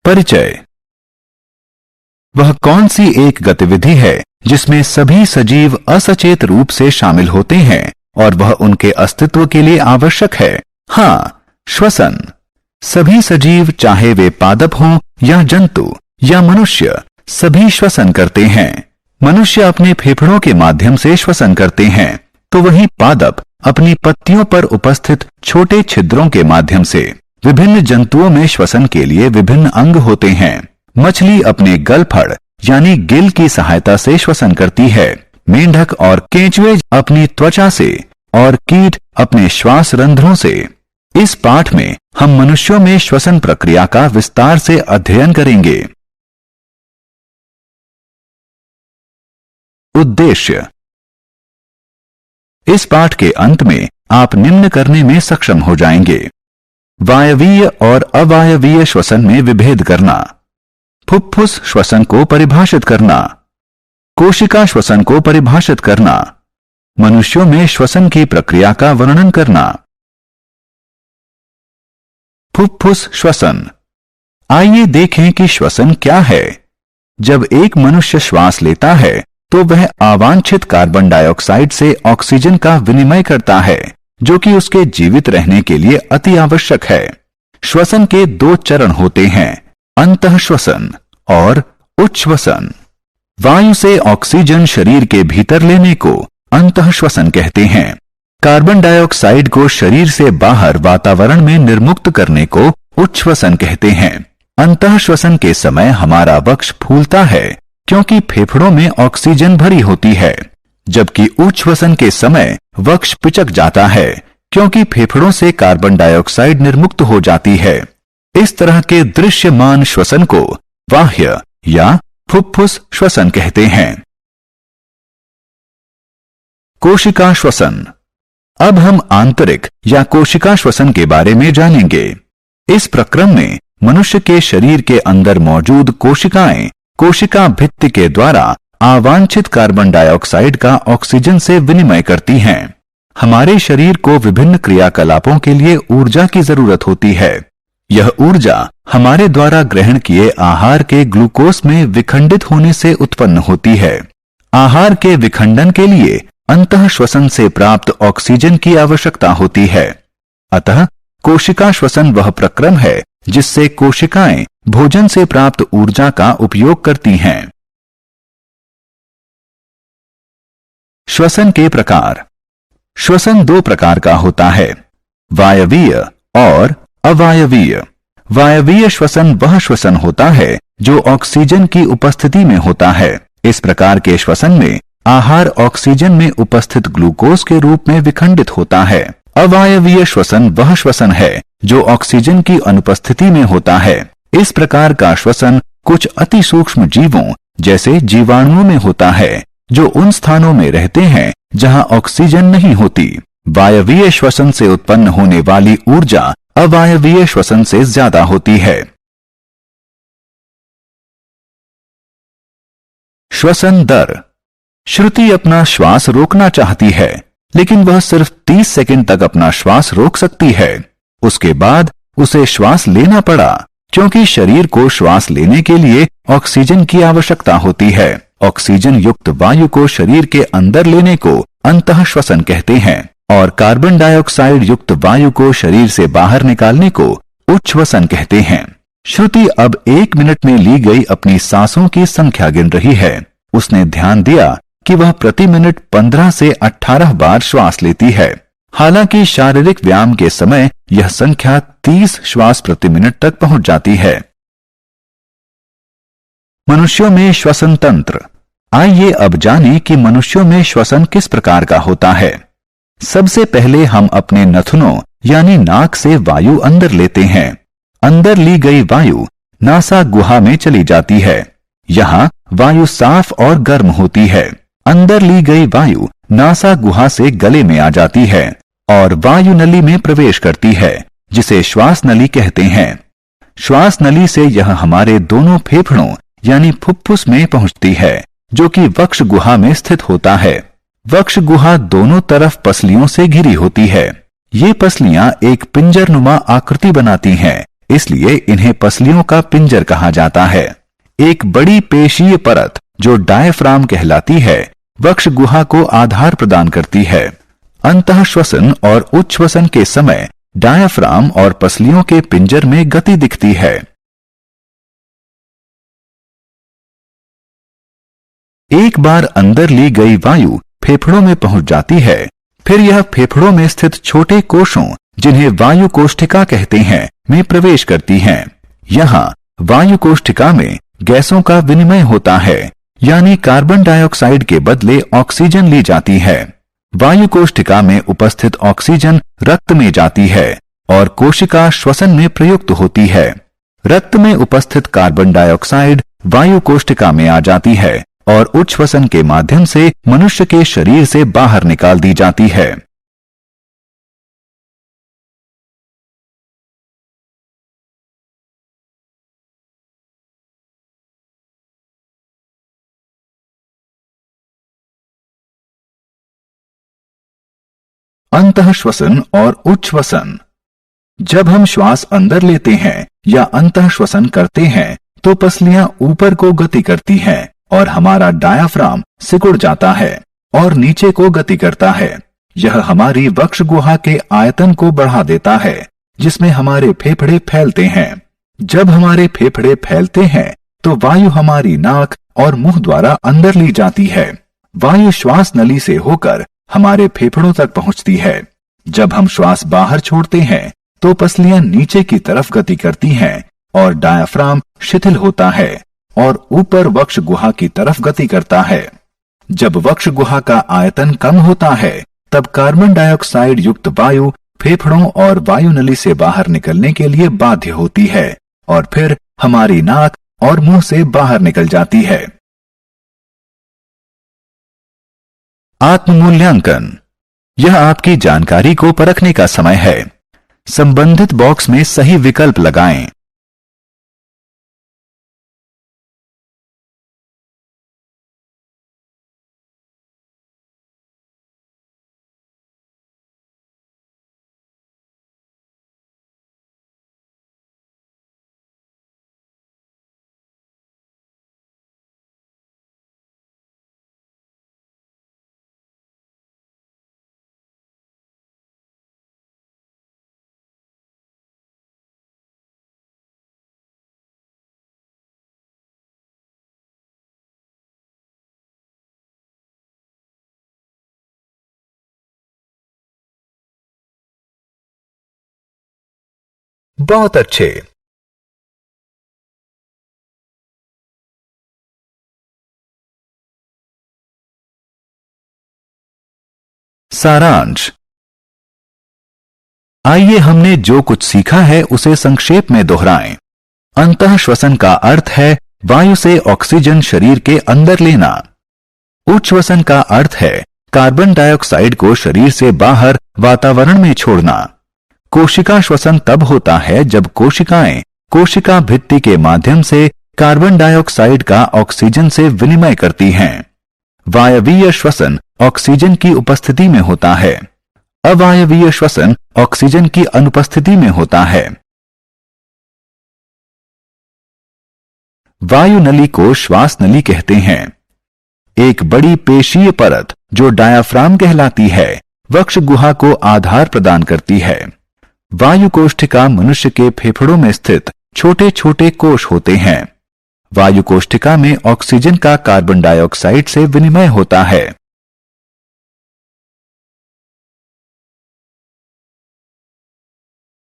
परिचय। वह कौन सी एक गतिविधि है जिसमें सभी सजीव असचेत रूप से शामिल होते हैं और वह उनके अस्तित्व के लिए आवश्यक है? हाँ, श्वसन। सभी सजीव, चाहे वे पादप हों या जंतु या मनुष्य, सभी श्वसन करते हैं। मनुष्य अपने फेफड़ों के माध्यम से श्वसन करते हैं, तो वहीं पादप अपनी पत्तियों पर उपस्थित छोटे छिद्रों के माध्यम से। विभिन्न जंतुओं में श्वसन के लिए विभिन्न अंग होते हैं। मछली अपने गलफड़ यानी गिल की सहायता से श्वसन करती है। मेंढक और केंचुए अपनी त्वचा से और कीट अपने श्वास रंध्रों से। इस पाठ में हम मनुष्यों में श्वसन प्रक्रिया का विस्तार से अध्ययन करेंगे। उद्देश्य। इस पाठ के अंत में आप निम्न करने में सक्षम हो जाएंगे: वायवीय और अवायवीय श्वसन में विभेद करना, फुफ्फुस श्वसन को परिभाषित करना, कोशिका श्वसन को परिभाषित करना, मनुष्यों में श्वसन की प्रक्रिया का वर्णन करना। फुफ्फुस श्वसन। आइए देखें कि श्वसन क्या है। जब एक मनुष्य श्वास लेता है तो वह अवांछित कार्बन डाइऑक्साइड से ऑक्सीजन का विनिमय करता है, जो कि उसके जीवित रहने के लिए अति आवश्यक है। श्वसन के दो चरण होते हैं, अंतःश्वसन और उच्छ्वसन। वायु से ऑक्सीजन शरीर के भीतर लेने को अंतःश्वसन कहते हैं। कार्बन डाइऑक्साइड को शरीर से बाहर वातावरण में निर्मुक्त करने को उच्छ्वसन कहते हैं। अंतःश्वसन के समय हमारा वक्ष फूलता है क्योंकि फेफड़ों में ऑक्सीजन भरी होती है, जबकि उच्छ्वसन के समय वक्ष पिचक जाता है क्योंकि फेफड़ों से कार्बन डाइऑक्साइड निर्मुक्त हो जाती है। इस तरह के दृश्यमान श्वसन को बाह्य या फुफ्फुस श्वसन कहते हैं। कोशिका श्वसन। अब हम आंतरिक या कोशिका श्वसन के बारे में जानेंगे। इस प्रक्रम में मनुष्य के शरीर के अंदर मौजूद कोशिकाएं कोशिका भित्ति के द्वारा अवांछित कार्बन डाइऑक्साइड का ऑक्सीजन से विनिमय करती हैं। हमारे शरीर को विभिन्न क्रियाकलापों के लिए ऊर्जा की जरूरत होती है। यह ऊर्जा हमारे द्वारा ग्रहण किए आहार के ग्लूकोज में विखंडित होने से उत्पन्न होती है। आहार के विखंडन के लिए अंतःश्वसन से प्राप्त ऑक्सीजन की आवश्यकता होती है। अतः कोशिका श्वसन वह प्रक्रम है जिससे कोशिकाएं भोजन से प्राप्त ऊर्जा का उपयोग करती हैं। श्वसन के प्रकार। श्वसन दो प्रकार का होता है, वायवीय और अवायवीय। वायवीय श्वसन वह श्वसन होता है जो ऑक्सीजन की उपस्थिति में होता है। इस प्रकार के श्वसन में आहार ऑक्सीजन में उपस्थित ग्लूकोज के रूप में विखंडित होता है। अवायवीय श्वसन वह श्वसन है जो ऑक्सीजन की अनुपस्थिति में होता है। इस प्रकार का श्वसन कुछ अति सूक्ष्म जीवों जैसे जीवाणुओं में होता है, जो उन स्थानों में रहते हैं जहां ऑक्सीजन नहीं होती। वायवीय श्वसन से उत्पन्न होने वाली ऊर्जा अवायवीय श्वसन से ज्यादा होती है। श्वसन दर। श्रुति अपना श्वास रोकना चाहती है, लेकिन वह सिर्फ 30 सेकंड तक अपना श्वास रोक सकती है। उसके बाद उसे श्वास लेना पड़ा, क्योंकि शरीर को श्वास लेने के लिए ऑक्सीजन की आवश्यकता होती है। ऑक्सीजन युक्त वायु को शरीर के अंदर लेने को अंतःश्वसन कहते हैं और कार्बन डाइऑक्साइड युक्त वायु को शरीर से बाहर निकालने को उच्छ्वसन कहते हैं। श्रुति अब 1 मिनट में ली गई अपनी सांसों की संख्या गिन रही है। उसने ध्यान दिया कि वह प्रति मिनट 15 से 18 बार श्वास लेती है। हालांकि शारीरिक व्यायाम के समय यह संख्या 30 श्वास प्रति मिनट तक पहुंच जाती है। मनुष्यों में श्वसन तंत्र। आइए अब जानें कि मनुष्यों में श्वसन किस प्रकार का होता है। सबसे पहले हम अपने नथुनों यानी नाक से वायु अंदर लेते हैं। अंदर ली गई वायु नासा गुहा में चली जाती है। यहाँ वायु साफ और गर्म होती है। अंदर ली गई वायु नासा गुहा से गले में आ जाती है और वायु नली में प्रवेश करती है, जिसे श्वास नली कहते हैं। श्वास नली से यह हमारे दोनों फेफड़ों यानी फुफ्फुस में पहुंचती है, जो कि वक्ष गुहा में स्थित होता है। वक्ष गुहा दोनों तरफ पसलियों से घिरी होती है। ये पसलियां एक पिंजरनुमा आकृति बनाती हैं। इसलिए इन्हें पसलियों का पिंजर कहा जाता है। एक बड़ी पेशीय परत जो डायफ्राम कहलाती है, वक्ष गुहा को आधार प्रदान करती है। अंतः श्वसन और उच्छ्वसन के समय डायफ्राम और पसलियों के पिंजर में गति दिखती है। एक बार अंदर ली गई वायु फेफड़ों में पहुंच जाती है, फिर यह फेफड़ों में स्थित छोटे कोशों, जिन्हें वायु कोष्ठिका कहते हैं, में प्रवेश करती हैं। यहाँ वायु कोष्ठिका में गैसों का विनिमय होता है, यानी कार्बन डाइऑक्साइड के बदले ऑक्सीजन ली जाती है। वायु कोष्ठिका में उपस्थित ऑक्सीजन रक्त में जाती है और कोशिका श्वसन में प्रयुक्त होती है। रक्त में उपस्थित कार्बन डाइऑक्साइड वायु कोष्ठिका में आ जाती है और उच्छ्वसन के माध्यम से मनुष्य के शरीर से बाहर निकाल दी जाती है। अंतः श्वसन और उच्छ्वसन। जब हम श्वास अंदर लेते हैं या अंतः श्वसन करते हैं तो पसलियां ऊपर को गति करती हैं और हमारा डायाफ्राम सिकुड़ जाता है और नीचे को गति करता है। यह हमारी वक्ष गुहा के आयतन को बढ़ा देता है, जिसमें हमारे फेफड़े फैलते हैं। जब हमारे फेफड़े फैलते हैं तो वायु हमारी नाक और मुंह द्वारा अंदर ली जाती है। वायु श्वास नली से होकर हमारे फेफड़ों तक पहुंचती है। जब हम श्वास बाहर छोड़ते हैं तो पसलियां नीचे की तरफ गति करती हैं और डायाफ्राम शिथिल होता है और ऊपर वक्ष गुहा की तरफ गति करता है। जब वक्ष गुहा का आयतन कम होता है तब कार्बन डाइऑक्साइड युक्त वायु फेफड़ों और वायु नली से बाहर निकलने के लिए बाध्य होती है और फिर हमारी नाक और मुंह से बाहर निकल जाती है। आत्ममूल्यांकन। यह आपकी जानकारी को परखने का समय है। संबंधित बॉक्स में सही विकल्प लगाएं। बहुत अच्छे। सारांश। आइए हमने जो कुछ सीखा है उसे संक्षेप में दोहराएं। अंतः श्वसन का अर्थ है वायु से ऑक्सीजन शरीर के अंदर लेना। उच्छ्वसन का अर्थ है कार्बन डाइऑक्साइड को शरीर से बाहर वातावरण में छोड़ना। कोशिका श्वसन तब होता है जब कोशिकाएं कोशिका भित्ति के माध्यम से कार्बन डाइऑक्साइड का ऑक्सीजन से विनिमय करती हैं। वायवीय श्वसन ऑक्सीजन की उपस्थिति में होता है। अवायवीय श्वसन ऑक्सीजन की अनुपस्थिति में होता है। वायु नली को श्वास नली कहते हैं। एक बड़ी पेशीय परत जो डायाफ्राम कहलाती है, वक्ष गुहा को आधार प्रदान करती है। वायु कोष्ठिका मनुष्य के फेफड़ों में स्थित छोटे छोटे कोश होते हैं। वायु कोष्ठिका में ऑक्सीजन का कार्बन डाइऑक्साइड से विनिमय होता है।